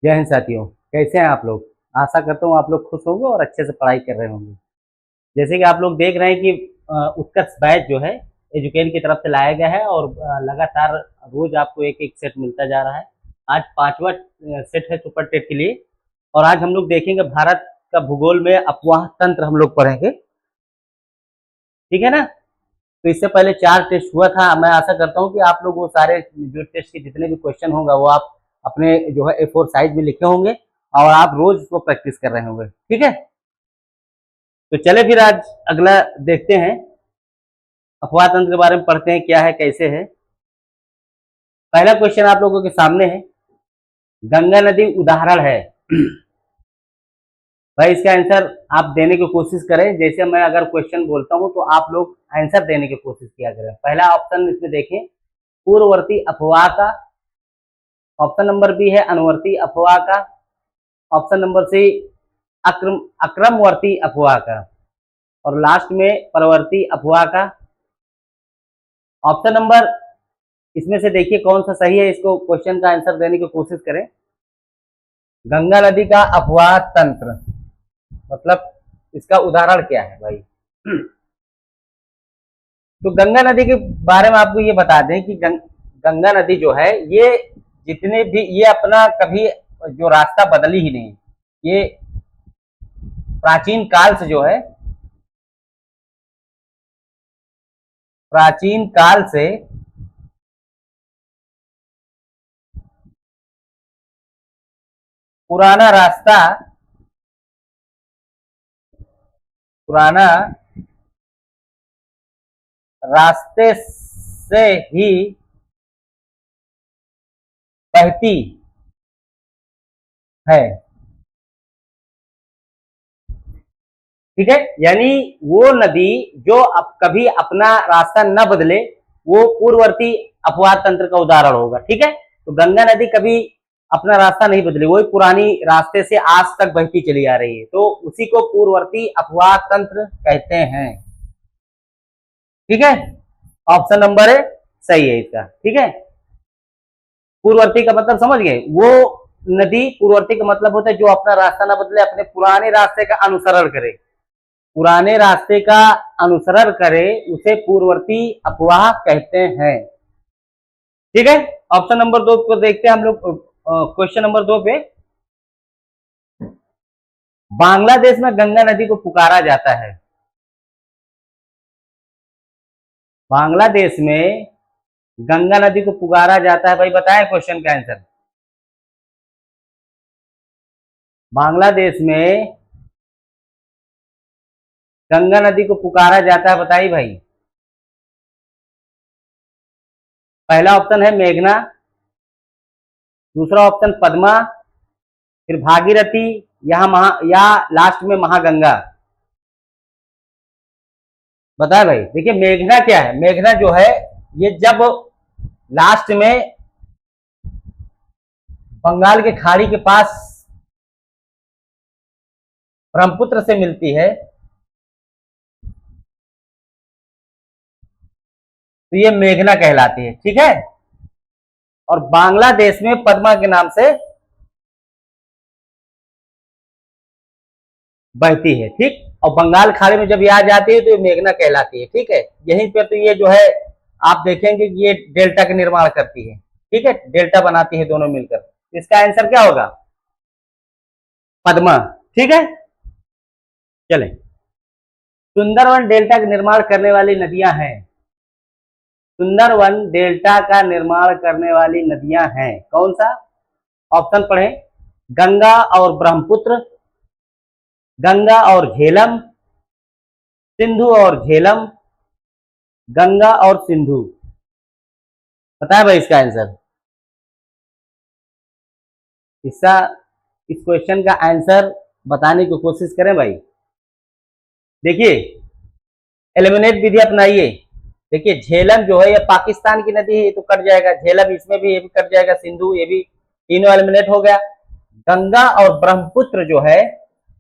जय हिंद साथियों, कैसे हैं आप लोग। आशा करता हूँ आप लोग खुश होंगे और अच्छे से पढ़ाई कर रहे होंगे। जैसे कि आप लोग देख रहे हैं कि उत्कर्ष बैच जो है एजुकेन की तरफ से लाया गया है और लगातार रोज आपको एक एक सेट मिलता जा रहा है। आज पांचवा सेट है सुपर टेट के लिए और आज हम लोग देखेंगे भारत का भूगोल में अपवाह तंत्र हम लोग पढ़ेंगे। ठीक है ना। तो इससे पहले 4 टेस्ट हुआ था। मैं आशा करता हूँ कि आप लोग वो सारे जो टेस्ट के जितने भी क्वेश्चन होंगे वो आप अपने जो है A4 साइज में लिखे होंगे और आप रोज उसको प्रैक्टिस कर रहे होंगे। ठीक है। तो चले फिर आज अगला देखते हैं, अपवाह तंत्र के बारे में पढ़ते हैं, क्या है कैसे है। पहला क्वेश्चन आप लोगों के सामने है, गंगा नदी उदाहरण है। भाई इसका आंसर आप देने की कोशिश करें। जैसे मैं अगर क्वेश्चन बोलता हूं तो आप लोग आंसर देने की कोशिश किया करें। पहला ऑप्शन इसमें देखें, पूर्ववर्ती अपवाह का। ऑप्शन नंबर बी है अनुवर्ती अपवाह का। ऑप्शन नंबर सी अक्रमवर्ती अपवाह का और लास्ट में परवर्ती अपवाह का। ऑप्शन नंबर इसमें से देखिए कौन सा सही है, इसको क्वेश्चन का आंसर देने की कोशिश करें। गंगा नदी का अपवाह तंत्र मतलब इसका उदाहरण क्या है भाई। तो गंगा नदी के बारे में आपको ये बता दें कि गंगा नदी जो है ये जितने भी ये अपना कभी जो रास्ता बदली ही नहीं। ये प्राचीन काल से जो है, प्राचीन काल से पुराना रास्ता, पुराना रास्ते से ही बहती है। ठीक है, यानी वो नदी जो अब कभी अपना रास्ता न बदले वो पूर्ववर्ती अपवाह तंत्र का उदाहरण होगा। ठीक है, तो गंगा नदी कभी अपना रास्ता नहीं बदली, वही पुरानी रास्ते से आज तक बहती चली आ रही है, तो उसी को पूर्ववर्ती अपवाह तंत्र कहते हैं। ठीक है, ऑप्शन नंबर सही है इसका। ठीक है, पूर्ववर्ती का मतलब समझ गए, वो नदी पूर्ववर्ती का मतलब होता है जो अपना रास्ता ना बदले, अपने पुराने रास्ते का अनुसरण करे, पुराने रास्ते का अनुसरण करे, उसे पूर्ववर्ती अपवाह कहते हैं। ठीक है, ऑप्शन नंबर 2 को देखते हैं हम लोग। क्वेश्चन नंबर 2 पे, बांग्लादेश में गंगा नदी को पुकारा जाता है। बांग्लादेश में गंगा नदी को पुकारा जाता है, भाई बताएं क्वेश्चन का आंसर। बांग्लादेश में गंगा नदी को पुकारा जाता है, बताइए भाई। पहला ऑप्शन है मेघना, दूसरा ऑप्शन पद्मा, फिर भागीरथी, या लास्ट में महागंगा। बताए भाई। देखिए मेघना क्या है, मेघना जो है ये जब लास्ट में बंगाल के खाड़ी के पास ब्रह्मपुत्र से मिलती है तो ये मेघना कहलाती है। ठीक है, और बांग्लादेश में पद्मा के नाम से बहती है। ठीक, और बंगाल खाड़ी में जब ये आ जाती है तो ये मेघना कहलाती है। ठीक है, यहीं पर तो ये जो है आप देखेंगे कि ये डेल्टा का निर्माण करती है। ठीक है, डेल्टा बनाती है दोनों मिलकर। इसका आंसर क्या होगा, पद्मा। ठीक है, चलें। सुंदरवन डेल्टा का निर्माण करने वाली नदियां हैं। सुंदरवन डेल्टा का निर्माण करने वाली नदियां हैं, कौन सा। ऑप्शन पढ़ें, गंगा और ब्रह्मपुत्र, गंगा और झेलम, सिंधु और झेलम, गंगा और सिंधु। बताएं भाई इसका आंसर। इसका इस क्वेश्चन का आंसर बताने की कोशिश करें भाई। देखिए एलिमिनेट विधि अपनाइए। देखिए झेलम जो है ये पाकिस्तान की नदी है तो कट जाएगा, झेलम इसमें भी ये भी कट जाएगा, सिंधु ये भी, तीनों एलिमिनेट हो गया। गंगा और ब्रह्मपुत्र जो है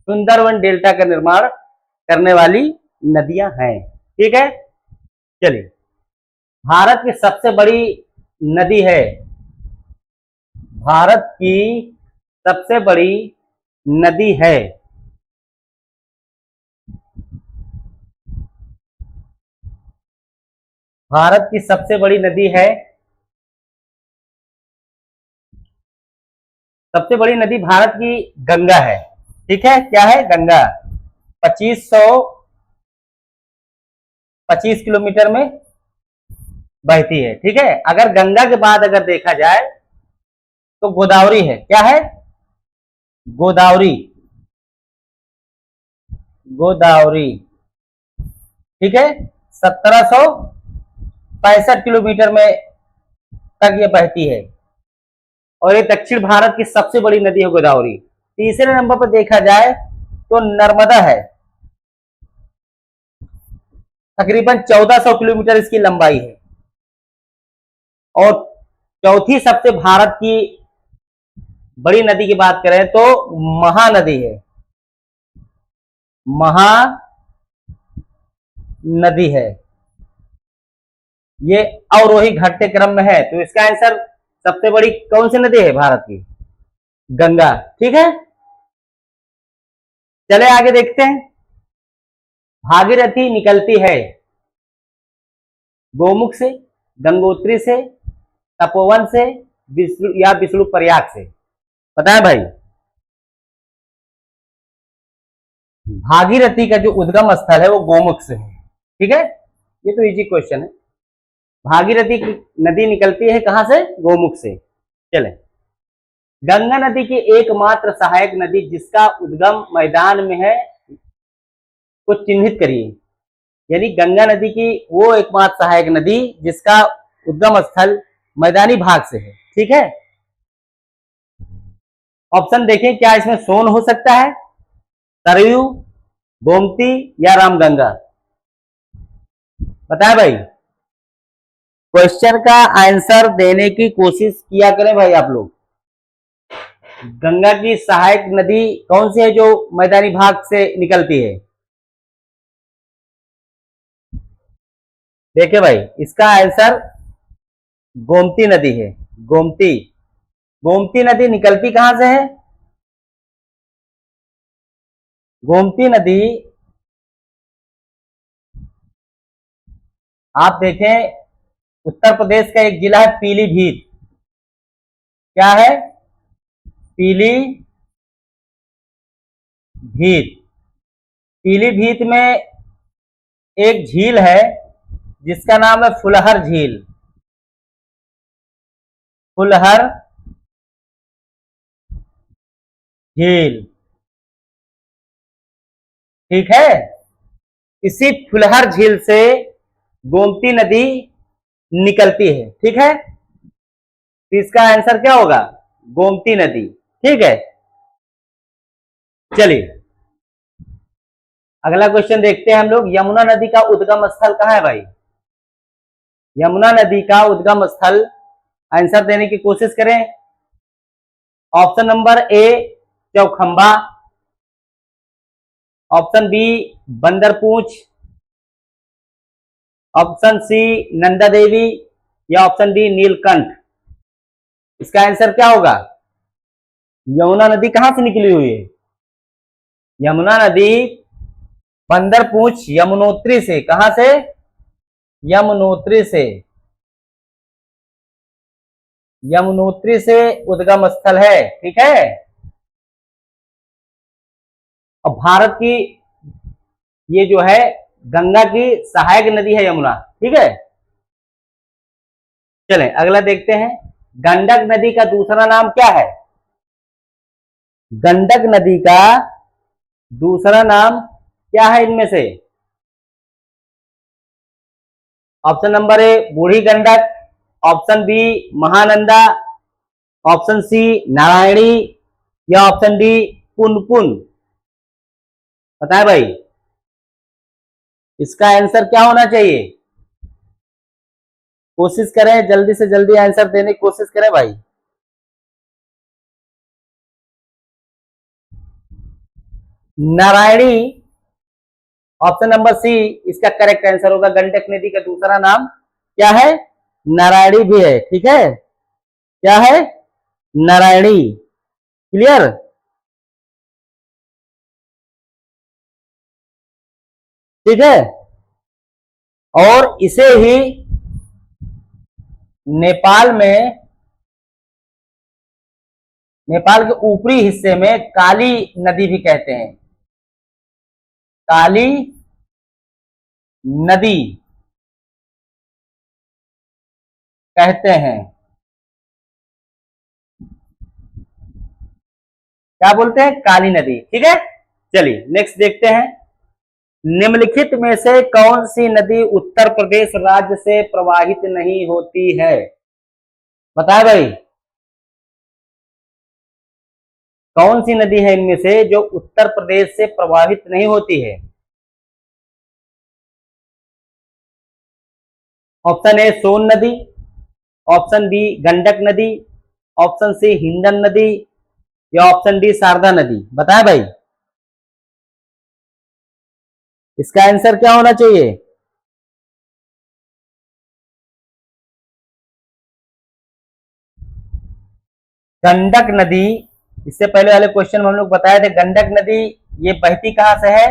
सुंदरवन डेल्टा का निर्माण करने वाली नदियां हैं। ठीक है, चलिए। भारत की सबसे बड़ी नदी है, भारत की सबसे बड़ी नदी है? भारत की सबसे बड़ी नदी है, सबसे बड़ी नदी भारत की गंगा है। ठीक है, क्या है? गंगा। 2525 किलोमीटर में बहती है। ठीक है, अगर गंगा के बाद अगर देखा जाए तो गोदावरी है। क्या है? गोदावरी। गोदावरी। ठीक है, 1765 किलोमीटर में तक ये बहती है और ये दक्षिण भारत की सबसे बड़ी नदी है गोदावरी। तीसरे नंबर पर देखा जाए तो नर्मदा है, तकरीबन 1400 किलोमीटर इसकी लंबाई है। और चौथी सबसे भारत की बड़ी नदी की बात करें तो महानदी है, महानदी है। ये अवरोही घटते क्रम में है, तो इसका आंसर सबसे बड़ी कौन सी नदी है भारत की? गंगा। ठीक है, चले आगे देखते हैं। भागीरथी निकलती है गोमुख से, गंगोत्री से, तपोवन से, विष्णु या विष्णु प्रयाग से? पता है भाई? भागीरथी का जो उद्गम स्थल है वो गोमुख से है। ठीक है, ये तो इजी क्वेश्चन है। भागीरथी नदी निकलती है कहां से? गोमुख से। चले, गंगा नदी की एकमात्र सहायक नदी जिसका उद्गम मैदान में है को चिन्हित करिए। यानी गंगा नदी की वो एकमात्र सहायक नदी जिसका उद्गम स्थल मैदानी भाग से है। ठीक है, ऑप्शन देखें, क्या इसमें सोन हो सकता है, सरयू, गोमती या रामगंगा? पता है भाई? क्वेश्चन का आंसर देने की कोशिश किया करें भाई आप लोग। गंगा की सहायक नदी कौन सी है जो मैदानी भाग से निकलती है? देखिए भाई, इसका आंसर गोमती नदी है। गोमती। गोमती नदी निकलती कहां से है? गोमती नदी आप देखें, उत्तर प्रदेश का एक जिला है पीलीभीत। क्या है? पीलीभीत। पीलीभीत में एक झील है जिसका नाम है फुलहर झील। फुलहर झील। ठीक है, इसी फुलहर झील से गोमती नदी निकलती है। ठीक है, तो इसका आंसर क्या होगा? गोमती नदी। ठीक है, चलिए अगला क्वेश्चन देखते हैं हम लोग। यमुना नदी का उद्गम स्थल कहां है भाई? यमुना नदी का उद्गम स्थल, आंसर देने की कोशिश करें। Option number A Chaukhamba, option B Bandarpoonch, option C Nanda Devi या ऑप्शन डी नीलकंठ? इसका आंसर क्या होगा? यमुना नदी कहां से निकली हुई है? यमुना नदी बंदरपूंछ यमुनोत्री से। कहां से? यमुनोत्री से। यमुनोत्री से उद्गम स्थल है। ठीक है, और भारत की ये जो है गंगा की सहायक नदी है यमुना। ठीक है, चलें अगला देखते हैं। गंडक नदी का दूसरा नाम क्या है? गंडक नदी का दूसरा नाम क्या है इनमें से? Option number A Burhi Gandak, option B Mahananda, option C Narayani या ऑप्शन डी पुनपुन? पता है भाई? इसका आंसर क्या होना चाहिए? कोशिश करें, जल्दी से जल्दी आंसर देने की कोशिश करें भाई। नारायणी, ऑप्शन नंबर सी इसका करेक्ट आंसर होगा। गंडक नदी का दूसरा नाम क्या है? नारायणी भी है। ठीक है, क्या है? नारायणी। क्लियर। ठीक है। और इसे ही नेपाल में, नेपाल के ऊपरी हिस्से में काली नदी भी कहते हैं। काली नदी कहते हैं। क्या बोलते हैं? काली नदी। ठीक है, चलिए नेक्स्ट देखते हैं। निम्नलिखित में से कौन सी नदी उत्तर प्रदेश राज्य से प्रवाहित नहीं होती है? बताए भाई, कौन सी नदी है इनमें से जो उत्तर प्रदेश से प्रवाहित नहीं होती है? ऑप्शन ए सोन नदी, ऑप्शन बी गंडक नदी, ऑप्शन सी हिंडन नदी, या ऑप्शन डी शारदा नदी। बताए भाई, इसका आंसर क्या होना चाहिए? गंडक नदी। इससे पहले वाले क्वेश्चन में हम लोग बताए थे गंडक नदी ये बहती कहां से है?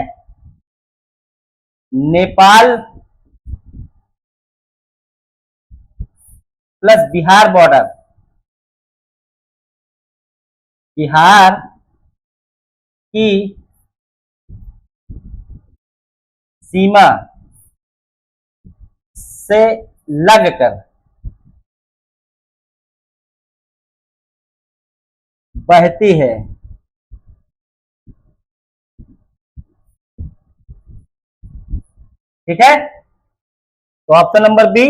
नेपाल प्लस बिहार बॉर्डर, बिहार की सीमा से लगकर बहती है। ठीक है, तो ऑप्शन नंबर बी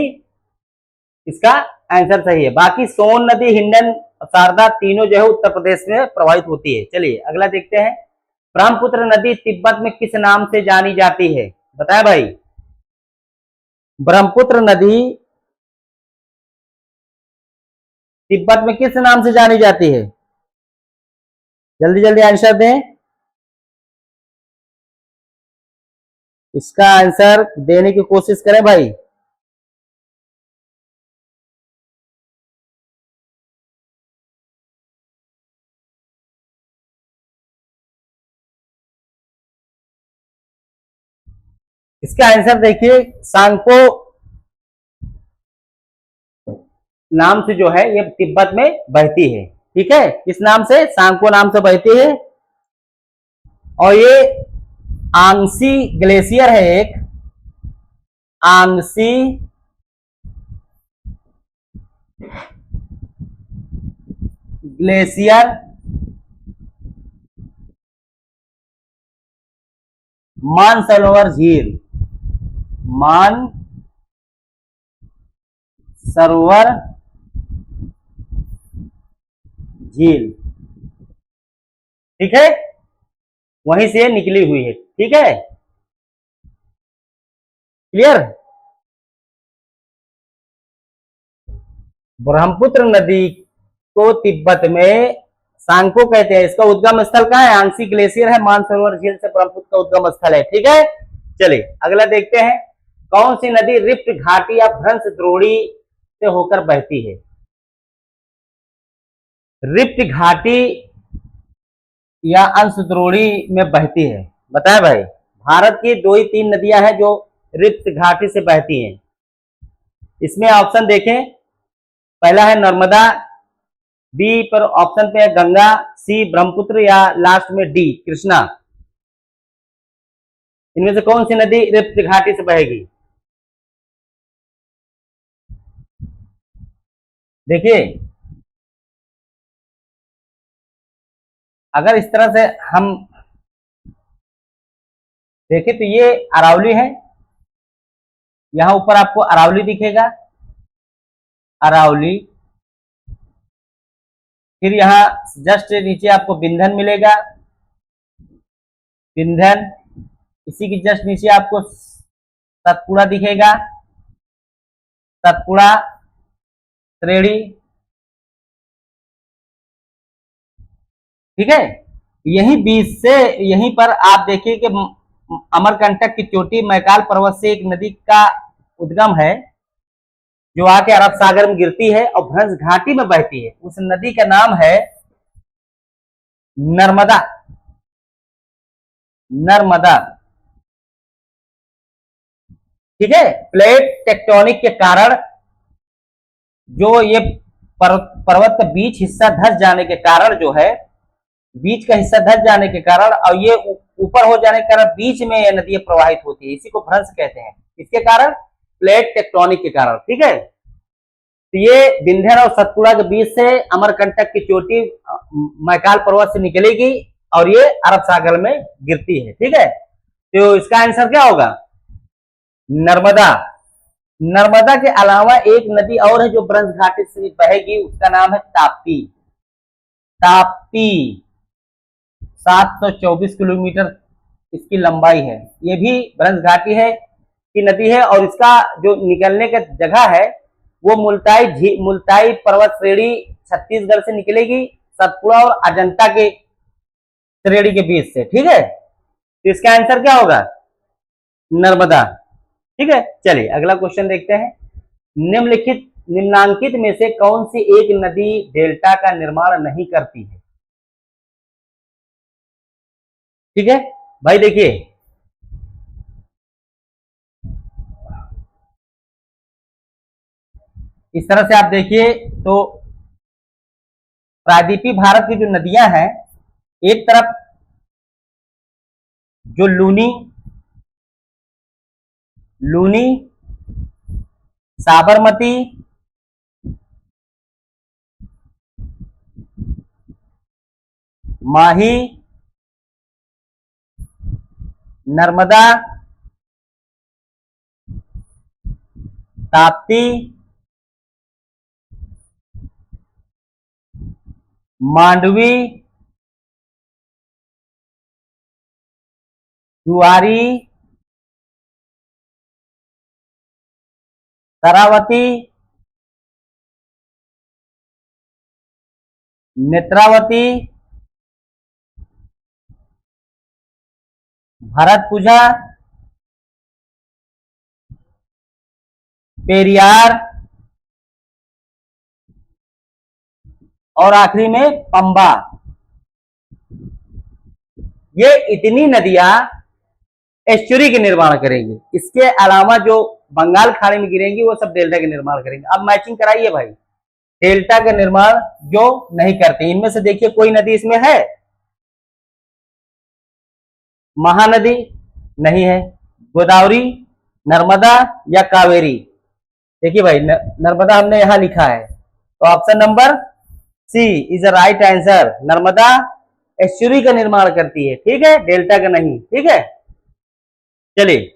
इसका आंसर सही है। बाकी सोन नदी, हिंडन, शारदा तीनों जो है उत्तर प्रदेश में प्रवाहित होती है। चलिए अगला देखते हैं। ब्रह्मपुत्र नदी तिब्बत में किस नाम से जानी जाती है? बताए भाई, ब्रह्मपुत्र नदी तिब्बत में किस नाम से जानी जाती है? जल्दी जल्दी आंसर दें। इसका आंसर देने की कोशिश करें भाई। इसका आंसर देखिए, सांगपो नाम से जो है ये तिब्बत में बहती है। ठीक है, किस नाम से? सांगपो नाम से बहती है। और ये आंगसी ग्लेशियर है एक, आंगसी ग्लेशियर मानसरोवर झील, मानसरोवर झील, ठीक है, वहीं से निकली हुई है। ठीक है, क्लियर। ब्रह्मपुत्र नदी को तिब्बत में सांगपो कहते हैं। इसका उद्गम स्थल कहाँ है? आंसी ग्लेशियर है, मानसरोवर झील से ब्रह्मपुत्र का उद्गम स्थल है। ठीक है, चलिए अगला देखते हैं। कौन सी नदी रिफ्ट घाटी या भ्रंश द्रोणी से होकर बहती है? रिफ्ट घाटी या अंश द्रोणी में बहती है। बताए भाई, भारत की दो ही तीन नदियां हैं जो रिफ्ट घाटी से बहती हैं। इसमें ऑप्शन देखें, पहला है नर्मदा, बी पर ऑप्शन पे है गंगा, सी ब्रह्मपुत्र, या लास्ट में डी कृष्णा। इनमें से कौन सी नदी रिफ्ट घाटी से बहेगी? देखिए, अगर इस तरह से हम देखें तो ये अरावली है। यहां ऊपर आपको अरावली दिखेगा, अरावली। फिर यहाँ जस्ट नीचे आपको बिंधन मिलेगा, बिंधन। इसी की जस्ट नीचे आपको सतपुड़ा दिखेगा, सतपुड़ा, त्रेड़ी। ठीक है, यहीं बीच से, यहीं पर आप देखिए कि अमरकंटक की चोटी मैकाल पर्वत से एक नदी का उद्गम है जो आके अरब सागर में गिरती है और भ्रंश घाटी में बहती है। उस नदी का नाम है नर्मदा, नर्मदा, ठीक है। प्लेट टेक्टोनिक के कारण जो ये पर्वत का बीच हिस्सा धंस जाने के कारण जो है, बीच का हिस्सा धंस जाने के कारण और ये ऊपर हो जाने के कारण बीच में ये नदियां प्रवाहित होती है, इसी को भ्रंश कहते हैं। इसके कारण प्लेट टेक्टोनिक के कारण, ठीक है। तो ये विंध्य और सतपुड़ा के बीच से अमरकंटक की चोटी मैकाल पर्वत से निकलेगी और ये अरब सागर में गिरती है, ठीक है। तो इसका आंसर क्या होगा? नर्मदा। नर्मदा के अलावा एक नदी और है जो ब्रज घाटी से बहेगी, उसका नाम है ताप्ती। ताप्ती 724 किलोमीटर इसकी लंबाई है। ये भी ब्रज घाटी है की नदी है और इसका जो निकलने का जगह है वो मुल्ताई पर्वत श्रेणी छत्तीसगढ़ से निकलेगी, सतपुड़ा और अजंता के श्रेणी के बीच से, ठीक है। तो इसका आंसर क्या होगा? नर्मदा, ठीक है। चलिए अगला क्वेश्चन देखते हैं। निम्नांकित में से कौन सी एक नदी डेल्टा का निर्माण नहीं करती है? ठीक है भाई, देखिए इस तरह से आप देखिए तो प्रायद्वीपीय भारत की जो नदियां हैं, एक तरफ जो लूनी, साबरमती, माही, नर्मदा, ताप्ती, मांडवी, जुआरी, शरावती, नेत्रावती, भरतपुजा, पेरियार और आखिरी में पंबा। ये इतनी नदियां एस्चुरी के निर्माण करेंगी। इसके अलावा जो बंगाल खाड़ी में गिरेंगी वो सब डेल्टा के निर्माण करेंगे। अब मैचिंग कराइए भाई, डेल्टा का निर्माण जो नहीं करती, इनमें से देखिए कोई नदी इसमें है? महानदी नहीं है, गोदावरी, नर्मदा या कावेरी? देखिए भाई नर्मदा हमने यहां लिखा है, तो option number C is a right answer. Narmada estuary का निर्माण करती है, ठीक है, डेल्टा का नहीं, ठीक है। चलिए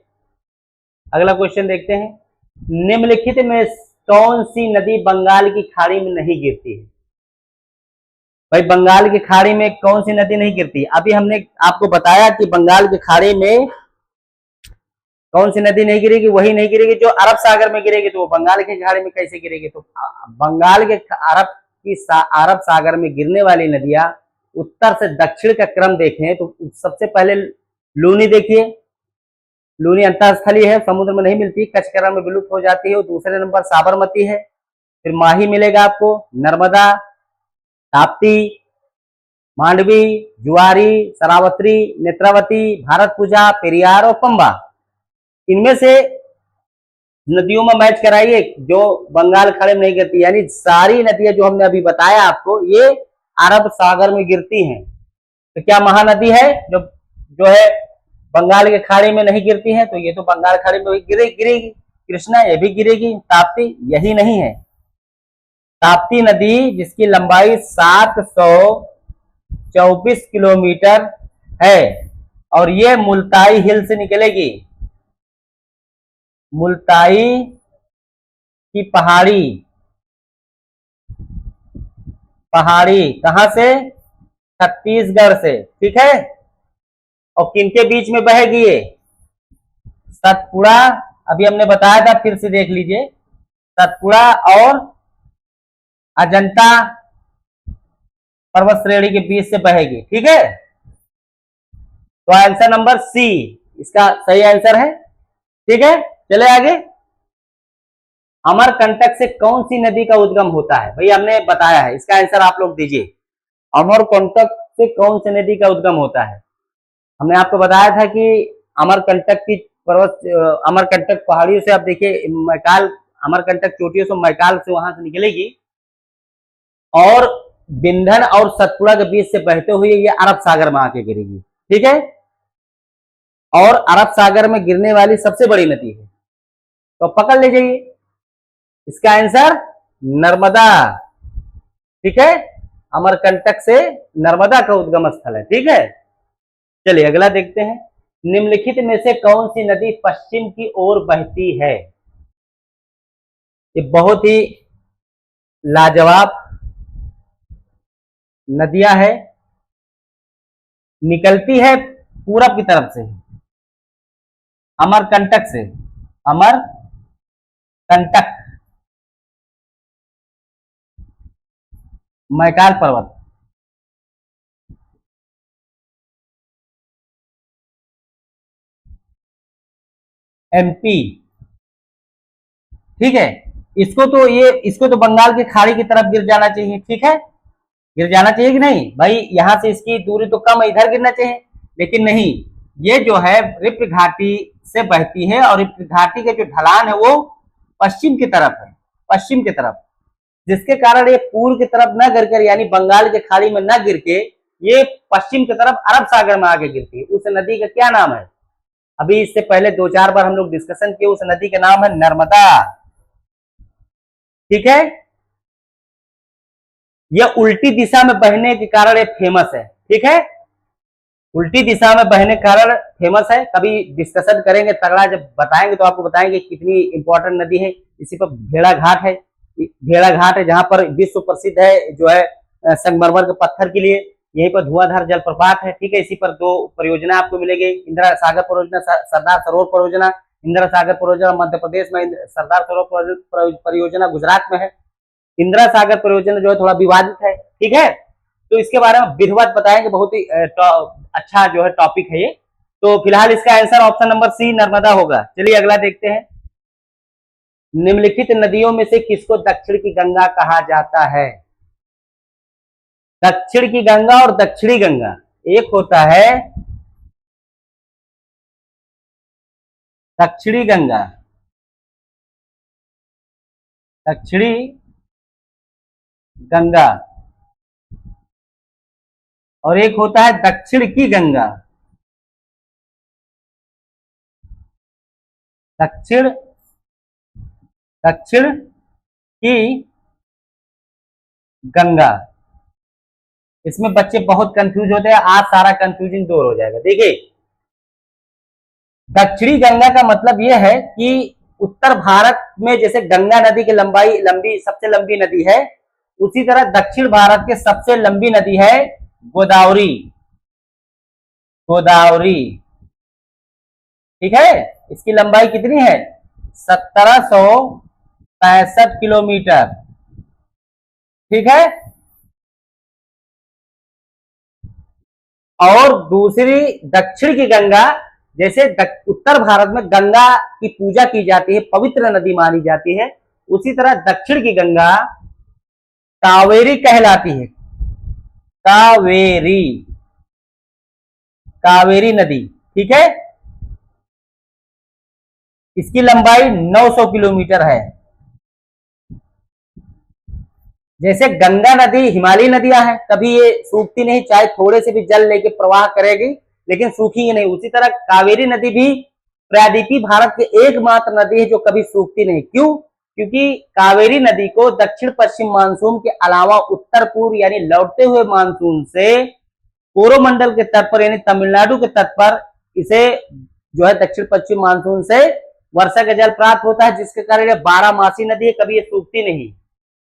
अगला क्वेश्चन देखते हैं। निम्नलिखित में कौन सी नदी बंगाल की खाड़ी में नहीं गिरती है? भाई बंगाल की खाड़ी में कौन सी नदी नहीं गिरती? अभी हमने आपको बताया कि बंगाल की खाड़ी में कौन सी नदी नहीं गिरेगी, वही नहीं गिरेगी जो अरब सागर में गिरेगी, तो वो बंगाल की खाड़ी में कैसे गिरेगी? तो बंगाल के अरब सागर में गिरने वाली नदियां उत्तर से दक्षिण का क्रम देखें तो सबसे पहले लूनी देखिए, लूनी अंतःस्थलीय है, समुद्र में नहीं मिलती, कचकरण में विलुप्त हो जाती है। और दूसरे नंबर साबरमती है, फिर माही मिलेगा आपको, नर्मदा, ताप्ती, मांडवी, जुआरी, शरावती, नेत्रावती, भारतपुजा, पेरियार और पंबा। इनमें से नदियों में मैच कराइए जो बंगाल खाड़ी में नहीं गिरती, यानी सारी नदियां जो हमने अभी बताया आपको ये अरब सागर में गिरती हैं। तो क्या महानदी है जो है बंगाल के खाड़ी में नहीं गिरती है? तो ये तो बंगाल खाड़ी में गिरेगी। कृष्णा ये भी गिरेगी। ताप्ती यही नहीं है। ताप्ती नदी जिसकी लंबाई 724 किलोमीटर है और ये मुल्ताई हिल से निकलेगी। मुल्ताई की पहाड़ी कहां से? छत्तीसगढ़ से, ठीक है। और किनके बीच में बहेगी ये? सतपुड़ा, अभी हमने बताया था, फिर से देख लीजिए, सतपुड़ा और अजंता पर्वत श्रेणी के बीच से बहेगी, ठीक है। तो आंसर नंबर सी इसका सही आंसर है, ठीक है। चले आगे। अमरकंटक से कौन सी नदी का उद्गम होता है? भाई हमने बताया है, इसका आंसर आप लोग दीजिए। अमरकंटक से कौन सी नदी का उद्गम होता है? हमने आपको बताया था कि अमरकंटक की पर्वत, अमरकंटक पहाड़ियों से आप देखिए मैकाल, अमरकंटक चोटियों से मैकाल से वहां से निकलेगी और बिंधन और सतपुड़ा के बीच से बहते हुए ये अरब सागर में आके गिरेगी। ठीक है, और अरब सागर में गिरने वाली सबसे बड़ी नदी है, तो पकड़ ले जाइए इसका आंसर नर्मदा। ठीक है, अमरकंटक से नर्मदा का उद्गम स्थल है। ठीक है, चलिए अगला देखते हैं। निम्नलिखित में से कौन सी नदी पश्चिम की ओर बहती है? ये बहुत ही लाजवाब नदियां है, निकलती है पूरब की तरफ से, अमरकंटक से, अमरकंटक, मैकाल पर्वत। एमपी। ठीक है, इसको तो बंगाल की खाड़ी की तरफ गिर जाना चाहिए। ठीक है, गिर जाना चाहिए कि नहीं भाई, यहां से इसकी दूरी तो कम है, इधर गिरना चाहिए, लेकिन नहीं, ये जो है रिप्त घाटी से बहती है और रिप्त घाटी के जो ढलान है वो पश्चिम की तरफ है, पश्चिम की तरफ, जिसके कारण ये पूर्व की तरफ न गिरकर यानी बंगाल के खाड़ी में न गिर के ये पश्चिम की तरफ अरब सागर में आके गिरती है। उस नदी का क्या नाम है? अभी इससे पहले 2-4 बार हम लोग डिस्कशन किए, उस नदी का नाम है नर्मदा। ठीक है, यह उल्टी दिशा में बहने के कारण ये फेमस है। ठीक है, उल्टी दिशा में बहने के कारण फेमस है। कभी डिस्कशन करेंगे तगड़ा, जब बताएंगे तो आपको बताएंगे कितनी इंपॉर्टेंट नदी है। इसी पर भेड़ा घाट है, भेड़ा घाट है जहां पर विश्व प्रसिद्ध है जो है संगमरमर के पत्थर के लिए। यहीं पर धुआंधार जलप्रपात है। ठीक है, इसी पर 2 परियोजना आपको मिलेगी, इंदिरा सागर परियोजना, सरदार सरोवर परियोजना। इंदिरा सागर परियोजना मध्य प्रदेश में, सरदार सरोवर परियोजना गुजरात में है। इंदिरा सागर परियोजना जो है थोड़ा विवादित है। ठीक है, तो इसके बारे में विधिवत बताएंगे, बहुत ही अच्छा जो है टॉपिक है ये। तो फिलहाल इसका answer option number C Narmada होगा। चलिए अगला देखते हैं। निम्नलिखित नदियों में से किसको दक्षिण की गंगा कहा जाता है? दक्षिण की गंगा और दक्षिणी गंगा, एक होता है दक्षिणी गंगा, दक्षिणी गंगा, और एक होता है दक्षिण की गंगा, दक्षिण, दक्षिण की गंगा। इसमें बच्चे बहुत कंफ्यूज होते हैं, आज सारा कंफ्यूजिंग दूर हो जाएगा। देखिए, दक्षिणी गंगा का मतलब यह है कि उत्तर भारत में जैसे गंगा नदी की लंबाई लंबी, सबसे लंबी नदी है, उसी तरह दक्षिण भारत की सबसे लंबी नदी है गोदावरी, गोदावरी। ठीक है, इसकी लंबाई कितनी है? 1765 किलोमीटर। ठीक है, और दूसरी दक्षिण की गंगा, जैसे उत्तर भारत में गंगा की पूजा की जाती है, पवित्र नदी मानी जाती है, उसी तरह दक्षिण की गंगा कावेरी कहलाती है, कावेरी, कावेरी नदी। ठीक है, इसकी लंबाई 900 किलोमीटर है। जैसे गंगा नदी हिमालयी नदियां हैं, कभी ये सूखती नहीं, चाहे थोड़े से भी जल लेके प्रवाह करेगी लेकिन सूखेगी नहीं। उसी तरह कावेरी नदी भी प्रायद्वीपीय भारत की एकमात्र नदी है जो कभी सूखती नहीं। क्यों? क्योंकि कावेरी नदी को दक्षिण पश्चिम मानसून के अलावा उत्तर पूर्व यानी लौटते हुए मानसून से कोरोमंडल के तट पर यानी तमिलनाडु के तट पर इसे जो है दक्षिण पश्चिम मानसून से वर्षा का जल प्राप्त होता है, जिसके कारण ये 12 मासी नदी है, कभी ये सूखती नहीं।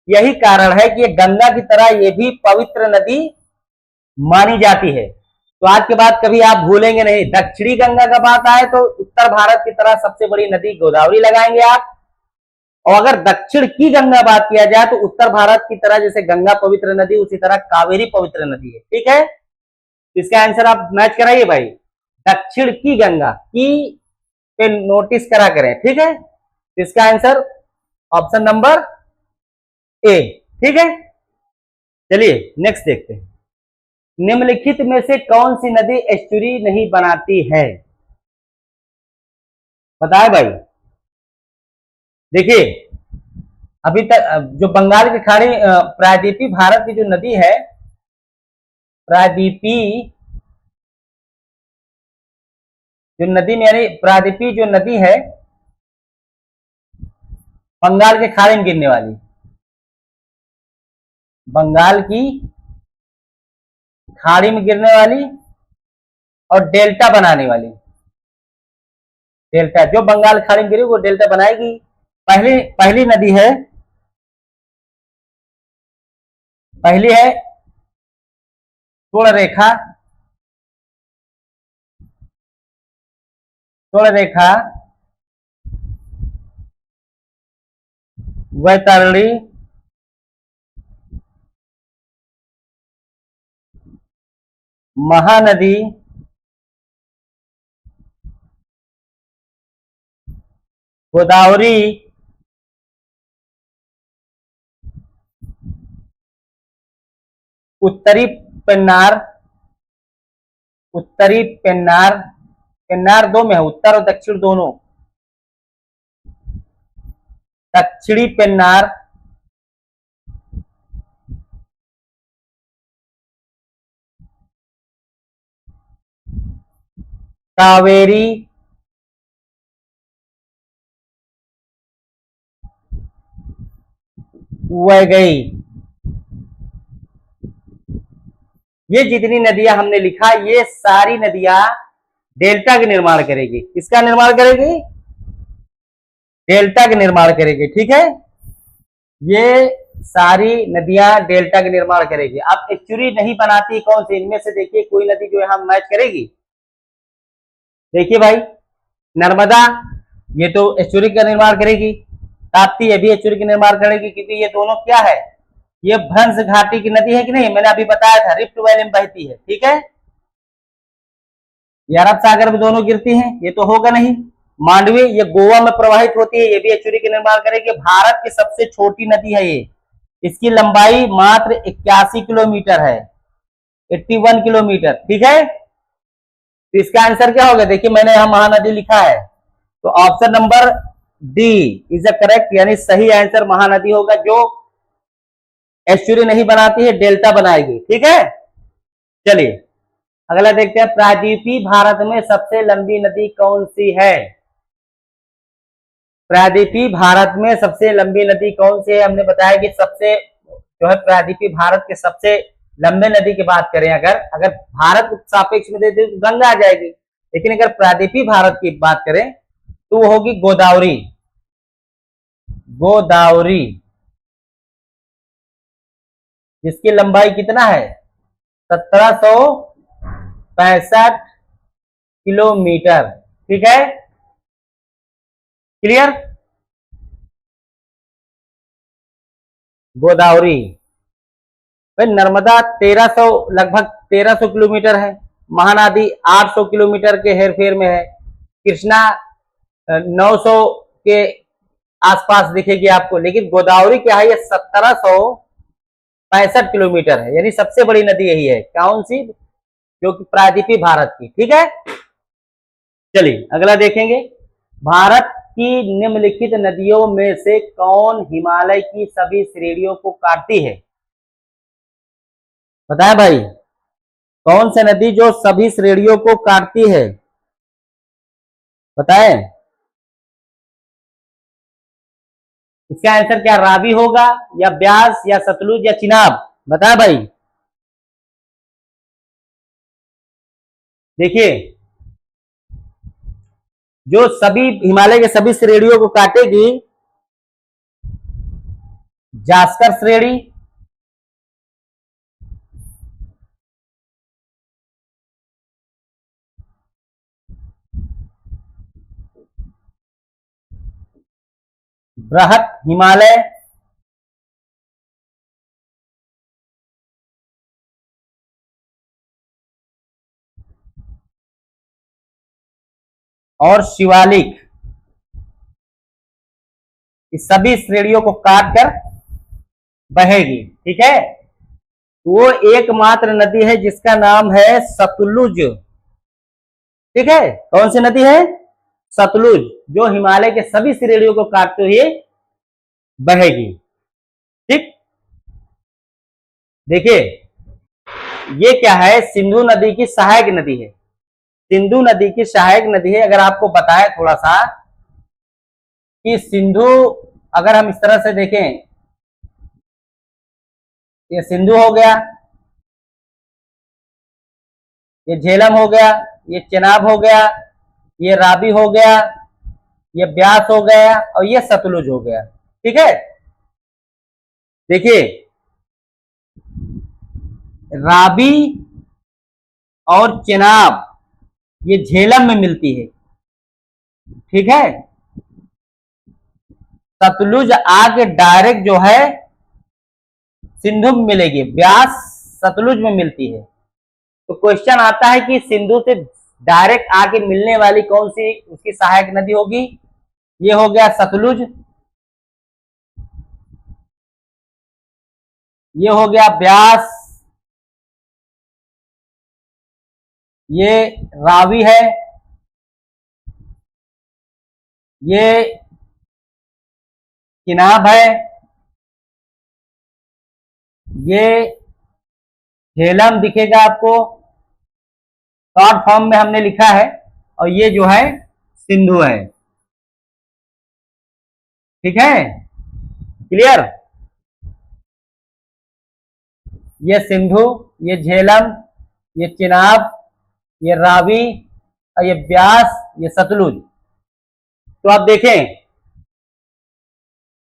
यही कारण है कि ये गंगा की तरह ये भी पवित्र नदी मानी जाती है। तो आज के बाद कभी आप भूलेंगे नहीं, दक्षिणी गंगा का बात आए तो उत्तर भारत की तरह सबसे बड़ी नदी गोदावरी लगाएंगे आप, और अगर दक्षिण की गंगा बात किया जाए तो उत्तर भारत की तरह जैसे गंगा पवित्र नदी, उसी तरह कावेरी पवित्र नदी है। ठीक है, इसका आंसर आप मैच कराइए भाई, दक्षिण की गंगा की पे नोटिस करा करें। ठीक है, इसका आंसर ऑप्शन नंबर ए। ठीक है, चलिए नेक्स्ट देखते हैं। निम्नलिखित में से कौन सी नदी एस्चुरी नहीं बनाती है? बताए भाई। देखिए, अभी तक जो बंगाल की खाड़ी प्रायद्वीपीय भारत की जो नदी है, प्रायद्वीपीय जो नदी में यानी प्रायद्वीपीय जो नदी है बंगाल के खाड़ी में गिरने वाली, बंगाल की खाड़ी में गिरने वाली और डेल्टा बनाने वाली, डेल्टा जो बंगाल खाड़ी में गिरी वो डेल्टा बनाएगी। पहली पहली नदी है, पहली है स्वर्ण रेखा, स्वर्ण रेखा, वैतरणी, महानदी, गोदावरी, उत्तरी पेन्नार, उत्तरी पेन्नार, पेन्नार दो में है, उत्तर और दक्षिण दोनों, दक्षिणी पेन्नार, कावेरी, वैगई। ये जितनी नदियां हमने लिखा, ये सारी नदियां डेल्टा के निर्माण करेगी। किसका निर्माण करेगी? डेल्टा के निर्माण करेगी। ठीक है, ये सारी नदियां डेल्टा के निर्माण करेगी। अब एस्चुरी नहीं बनाती कौन सी? इनमें से देखिए कोई नदी जो है हम मैच करेगी। देखिए भाई, नर्मदा ये तो एस्चुरी का निर्माण करेगी, ताप्ती ये भी एस्चुरी का निर्माण करेगी, क्योंकि ये दोनों क्या है, ये भ्रंश घाटी की नदी है कि नहीं, मैंने अभी बताया था, रिफ्ट वैली में बहती है। ठीक है, ये अरब सागर में दोनों गिरती हैं, ये तो होगा नहीं। मांडवी ये गोवा में प्रवाहित होती है, ये भी एस्चुरी का निर्माण करेगी। भारत की सबसे छोटी नदी है ये, इसकी लंबाई मात्र 81 किलोमीटर है, 81 किलोमीटर। ठीक है, तो इसका आंसर क्या होगा? देखिए मैंने यहां महानदी लिखा है, तो option number D is a correct, यानी सही आंसर महानदी होगा, जो एस्चुरी नहीं बनाती है, डेल्टा बनाएगी। ठीक है, चलिए अगला देखते हैं, प्रायद्वीपीय भारत में सबसे लंबी नदी कौन सी है? प्रायद्वीपीय भारत में सबसे लंबी नदी कौन सी है? हमने बताया कि सबसे जो है प्रायद्वीपीय भारत के सबसे लंबे नदी की बात करें, अगर अगर भारत सापेक्ष में दे दे तो गंगा आ जाएगी, लेकिन अगर प्रायद्वीपीय भारत की बात करें तो वो होगी गोदावरी। गोदावरी जिसकी लंबाई कितना है? 1765 किलोमीटर। ठीक है, क्लियर? गोदावरी। भाई नर्मदा 1300 लगभग 1300 किलोमीटर है, महानदी 800 किलोमीटर के हेरफेर में है, कृष्णा 900 के आसपास दिखेगी आपको, लेकिन गोदावरी क्या है, ये 1765 किलोमीटर है, यानी सबसे बड़ी नदी यही है। कौन सी? जो कि प्रायद्वीपीय भारत की। ठीक है, चलिए अगला देखेंगे, भारत की निम्नलिखित नदियों में से कौन हिमालय की सभी श्रेणियों को काटती है? बताएं भाई, कौन सी नदी जो सभी श्रेणियों को काटती है? बताएं। इसका आंसर क्या रावी होगा, या ब्यास, या सतलुज, या चिनाब? बताएं भाई। देखिए, जो सभी हिमालय के सभी श्रेणियों को काटेगी, जास्कर श्रेणी, बृहत हिमालय, और शिवालिक, इस सभी श्रेणियों को काट कर बहेगी। ठीक है, वो एकमात्र नदी है जिसका नाम है सतलुज। ठीक है, कौन सी नदी है? सतलुज, जो हिमालय के सभी श्रेणियों को काटते हुए बहेगी। ठीक, देखिए ये क्या है, सिंधु नदी की सहायक नदी है। सिंधु नदी की सहायक नदी है। अगर आपको बताए थोड़ा सा कि सिंधु, अगर हम इस तरह से देखें, ये सिंधु हो गया, ये झेलम हो गया, ये चेनाब हो गया, ये रावी हो गया, ये ब्यास हो गया और ये सतलुज हो गया। ठीक है, देखिए रावी और चेनाब ये झेलम में मिलती है। ठीक है, सतलुज आके डायरेक्ट जो है सिंधु में मिलेगी, ब्यास सतलुज में मिलती है। तो क्वेश्चन आता है कि सिंधु से डायरेक्ट आके मिलने वाली कौन सी उसकी सहायक नदी होगी? ये हो गया सतलुज, ये हो गया ब्यास, ये रावी है, ये चिनाब है, ये झेलम दिखेगा आपको, शॉर्ट फॉर्म में हमने लिखा है, और ये जो है सिंधु है। ठीक है, क्लियर? ये सिंधु, ये झेलम, ये चिनाब, ये रावी और ये ब्यास, ये सतलुज। तो आप देखें,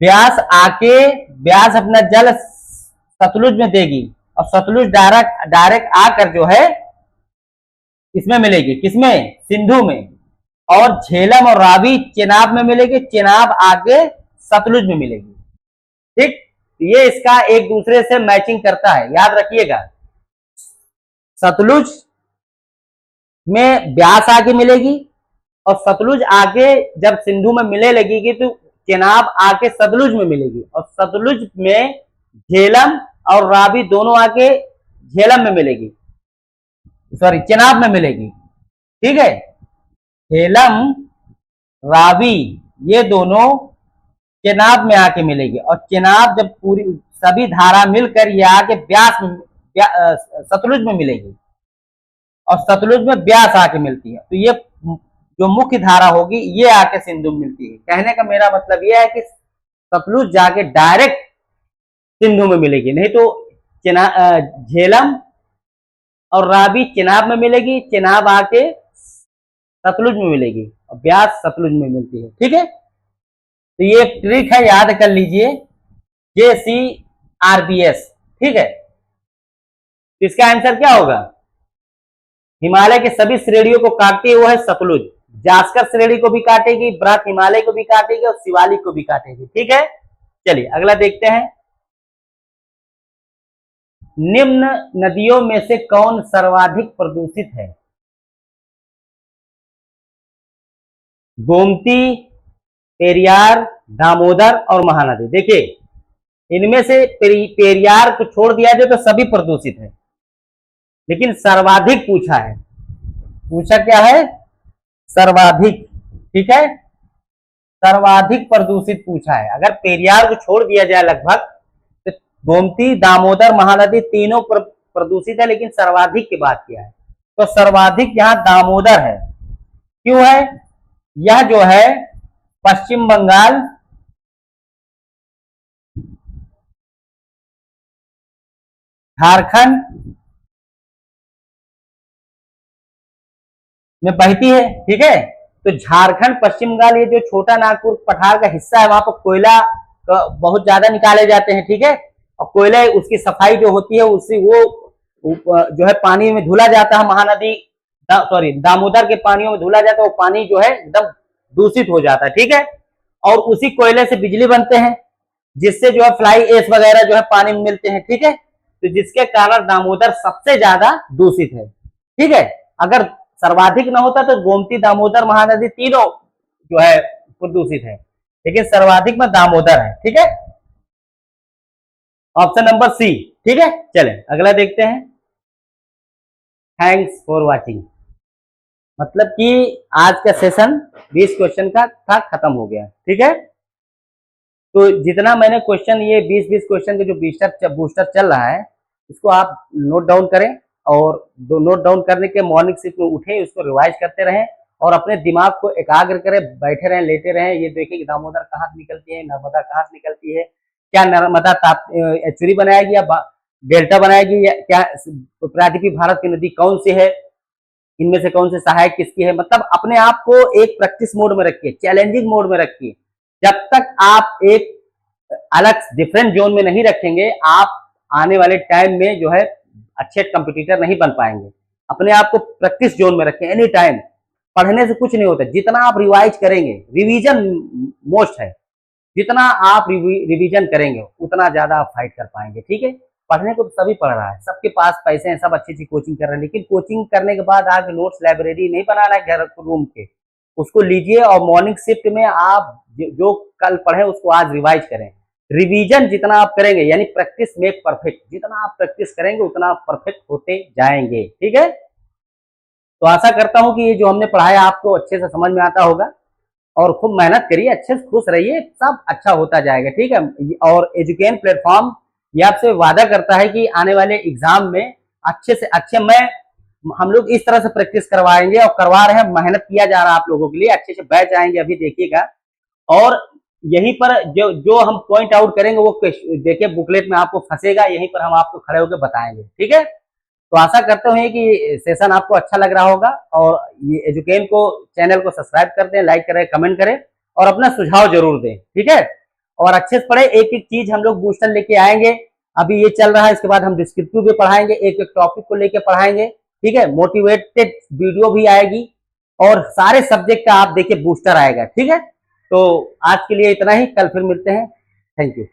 ब्यास आके, ब्यास अपना जल सतलुज में देगी और सतलुज डायरेक्ट डायरेक्ट आकर जो है इसमें मिलेगी, किसमें? सिंधु में। और झेलम और रावी चेनाब में मिलेगी, चेनाब आगे सतलुज में मिलेगी। ठीक, ये इसका एक दूसरे से मैचिंग करता है, याद रखिएगा। सतलुज में ब्यास आगे मिलेगी और सतलुज आगे जब सिंधु में मिलने लगेगी तो चेनाब आके सतलुज में मिलेगी, और सतलुज में झेलम और रावी दोनों आके झेलम में मिलेगी, सॉरी चेनाब में मिलेगी। ठीक है, झेलम रावी ये दोनों चेनाब में आके मिलेगी, और चेनाब जब पूरी सभी धारा मिलकर ये आके ब्यास में सतलुज में मिलेगी, और सतलुज में ब्यास आके मिलती है। तो ये जो मुख्य धारा होगी ये आके सिंधु में मिलती है। कहने का मेरा मतलब ये है कि सतलुज जाके डायरेक्ट सिंधु में मिलेगी, नहीं तो झेलम और रावी चेनाब में मिलेगी, चेनाब आके सतलुज में मिलेगी और ब्यास सतलुज में मिलती है। ठीक है, तो ये एक ट्रिक है, याद कर लीजिए, JCRBS। ठीक है, तो इसका आंसर क्या होगा? हिमालय के सभी श्रेणियों को काटती है वो है सतलुज। जास्कर श्रेणी को भी काटेगी, बृहत हिमालय को भी काटेगी और शिवालिक को भी काटेगी। ठीक है, चलिए अगला देखते हैं। निम्न नदियों में से कौन सर्वाधिक प्रदूषित है? गोमती, पेरियार, दामोदर और महानदी। देखिए इनमें से पेरियार को छोड़ दिया जाए तो सभी प्रदूषित है, लेकिन सर्वाधिक पूछा है। पूछा क्या है? सर्वाधिक। ठीक है, सर्वाधिक प्रदूषित पूछा है। अगर पेरियार को छोड़ दिया जाए लगभग, तो गोमती, दामोदर, महानदी तीनों प्रदूषित है, लेकिन सर्वाधिक की बात किया है। तो सर्वाधिक यहां दामोदर है। क्यों है? यह जो है पश्चिम बंगाल, झारखंड में बहती है। ठीक है, तो झारखंड, पश्चिम बंगाल, ये जो छोटा नागपुर पठार का हिस्सा है, वहां पर कोयला बहुत ज्यादा निकाले जाते हैं। ठीक है, और कोयला उसकी सफाई जो होती है उससे वो जो है पानी में धुला जाता है, महानदी सॉरी दामोदर के पानियों में धुला जाता है, वो पानी जो है एकदम दूषित हो जाता है। ठीक है, और उसी कोयले से बिजली बनते हैं, जिससे जो है फ्लाई एश वगैरह जो है पानी में मिलते हैं। ठीक है, तो जिसके कारण दामोदर सबसे ज्यादा दूषित है। ठीक है, अगर सर्वाधिक न होता तो गोमती, दामोदर, महानदी तीनों जो है प्रदूषित है, लेकिन सर्वाधिक में दामोदर है। ठीक है, ऑप्शन नंबर सी। ठीक है, चले अगला देखते हैं। थैंक्स फॉर वॉचिंग, मतलब कि आज का सेशन 20 क्वेश्चन का था, खत्म हो गया। ठीक है, तो जितना मैंने क्वेश्चन, ये 20-20 क्वेश्चन के जो बूस्टर चल रहा है, इसको आप नोट डाउन करें, और नोट डाउन करने के मॉर्निंग शिफ्ट में उठे, उसको रिवाइज करते रहें और अपने दिमाग को एकाग्र करें, बैठे रहें, लेटे रहें। ये देखिए कि दामोदर कहाँ से निकलती है, नर्मदा कहाँ से निकलती है, क्या नर्मदा एचुरी बनाएगी या डेल्टा बनाएगी, या क्या प्रायद्वीपीय भारत की नदी कौन सी है, इनमें से कौन से सहायक किसकी है। मतलब अपने आप को एक प्रैक्टिस मोड में रखिए, चैलेंजिंग मोड में रखिए। जब तक आप एक अलग डिफरेंट जोन में नहीं रखेंगे, आप आने वाले टाइम में जो है अच्छे कंपटीटर नहीं बन पाएंगे। अपने आप को प्रैक्टिस जोन में रखें एनी टाइम। पढ़ने से कुछ नहीं होता, जितना आप रिवाइज करेंगे, रिवीजन मोस्ट है, जितना आप रिवीजन करेंगे उतना ज्यादा आप फाइट कर पाएंगे। ठीक है, पढ़ने को तो सभी पढ़ रहा है, सबके पास पैसे हैं, सब अच्छी अच्छी कोचिंग कर रहे हैं, लेकिन कोचिंग करने के बाद आगे नोट्स लाइब्रेरी नहीं बनाना है घर रूम के, उसको लीजिए और मॉर्निंग शिफ्ट में आप जो कल पढ़े उसको आज रिवाइज करें। रिवीजन जितना आप करेंगे, यानी प्रैक्टिस मेक परफेक्ट, जितना आप प्रैक्टिस करेंगे उतना आप परफेक्ट होते जाएंगे। ठीक है, तो आशा करता हूं कि ये जो हमने पढ़ाया आपको अच्छे से समझ में आता होगा, और खूब मेहनत करिए, अच्छे से खुश रहिए, सब अच्छा होता जाएगा। ठीक है, और एजुकेशन प्लेटफॉर्म ये आपसे वादा करता है कि आने वाले एग्जाम में अच्छे से अच्छे हम लोग इस तरह से प्रैक्टिस करवाएंगे, और करवा रहे हैं, मेहनत किया जा रहा है आप लोगों के लिए, अच्छे से बैच आएंगे, अभी देखिएगा। और यहीं पर जो जो हम पॉइंट आउट करेंगे वो देखिए बुकलेट में आपको फंसेगा, यहीं पर हम आपको खड़े होकर बताएंगे। ठीक है, तो आशा करते हैं कि सेशन आपको अच्छा लग रहा होगा, और ये एजुकेन को चैनल को सब्सक्राइब कर दें, लाइक करें, कमेंट करें और अपना सुझाव जरूर दें। ठीक है, और अच्छे से पढ़े, एक एक चीज हम लोग बूस्टर लेके आएंगे। अभी ये चल रहा है, इसके बाद हम डिस्क्रिप्टिव भी पढ़ाएंगे, एक एक टॉपिक को लेके पढ़ाएंगे। ठीक है, मोटिवेटेड वीडियो भी आएगी, और सारे सब्जेक्ट का आप देखिए बूस्टर आएगा। ठीक है, तो आज के लिए इतना ही, कल फिर मिलते हैं। Thank you.